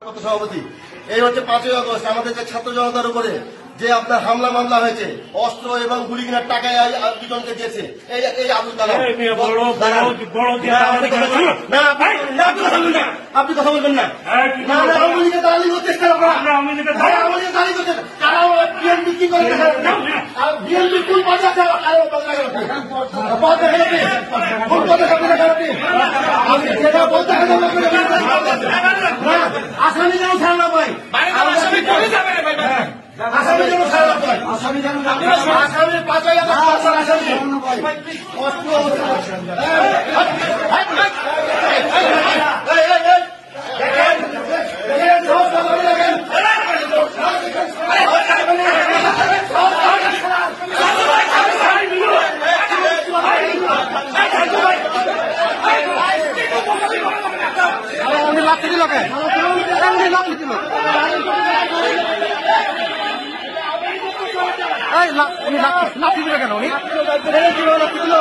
সভাপতি, এই হচ্ছে 5ই আগস্ট আমাদের যে ছাত্র জনতার উপরে যে আপনার হামলা মামলা হয়েছে, অস্ত্র এবং গুলি কিনার টাকায় দুজনকে দিয়েছে এই আবুল কালাম। আপনি কথা বলবেন না, আওয়ামী লীগের দালালি করতে চেষ্টা করা, আওয়ামী লীগের দালালি করতে তারা বিএনপি কি করে বিএনপি কোন পদে আছে কোন পদে আসামি যেন ছাড়া না পাই, আসামি যেন ছাড়া না পাই, আসামি 5ই আগস্ট আসামি লাঠি দিল লাঠি দিল লাঠি দিল কেন উনি লাঠি দিল